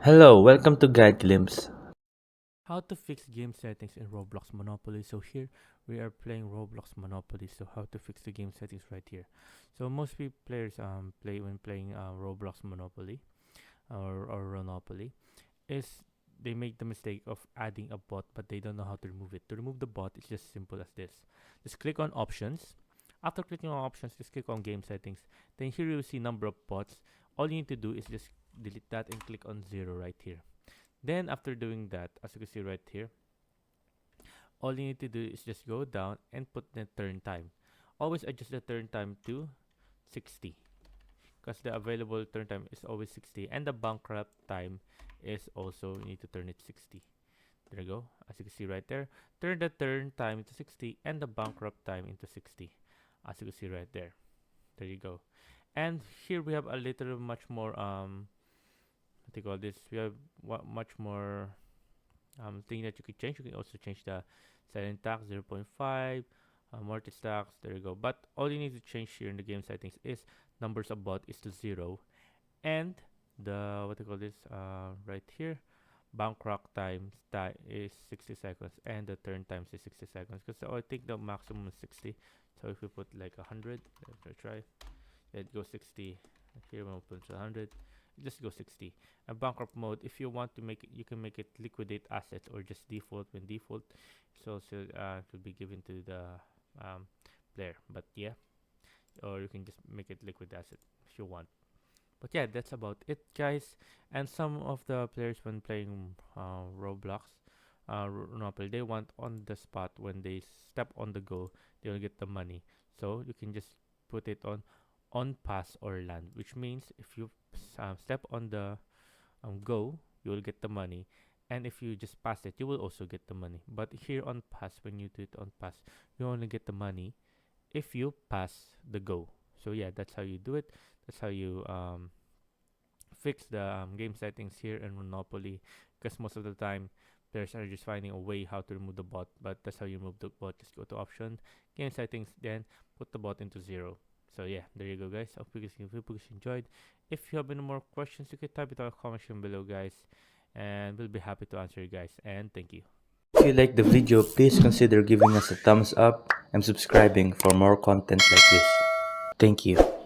Hello, welcome to Guide Glimpse. How to fix game settings in Roblox Monopoly. So here we are playing Roblox Monopoly. So how to fix the game settings right here. So most players play when playing Roblox Monopoly or Ronopoly is they make the mistake of adding a bot but they don't know how to remove it. To remove the bot it's just simple as this. Just click on options. After clicking on options, just click on game settings. Then here you'll see number of bots. All you need to do is just delete that and click on 0 right here. Then after doing that, as you can see right here, all you need to do is just go down and put the turn time. Always adjust the turn time to 60 because the available turn time is always 60 and the bankrupt time is also you need to turn it 60. There you go. As you can see right there, turn the turn time into 60 and the bankrupt time into 60. As you can see right there. There you go. And here we have a little much more what do you call this? We have much more thing that you can change. You can also change the silent tax 0.5, mortgage tax. There you go. But all you need to change here in the game settings is numbers of bot is to 0, and the what do you call this? Right here, bank rock is 60 seconds, and the turn times is 60 seconds. Because I think the maximum is 60. So if we put like 100, let's try. It goes 60. Here we'll put 100. Just go 60. And bankrupt mode, if you want to make it, you can make it liquidate assets or just default. When default, so it will be given to the um, player. But yeah, or you can just make it liquid asset if you want. But yeah, that's about it, guys. And some of the players when playing Roblox, Monopoly, they want on the spot when they step on the go, they'll get the money. So you can just put it on pass or land, which means if you step on the go, you will get the money, and if you just pass it, you will also get the money. But here on pass, when you do it on pass, you only get the money if you pass the go. So yeah, that's how you do it. That's how you fix the game settings here in Monopoly. Because most of the time, players are just finding a way how to remove the bot. But that's how you remove the bot. Just go to option, game settings, then put the bot into 0. So yeah, there you go, guys. Hope you guys enjoyed. If you have any more questions, you can type it in the comment section below, guys, and we'll be happy to answer you guys. And thank you. If you like the video, please consider giving us a thumbs up and subscribing for more content like this. Thank you.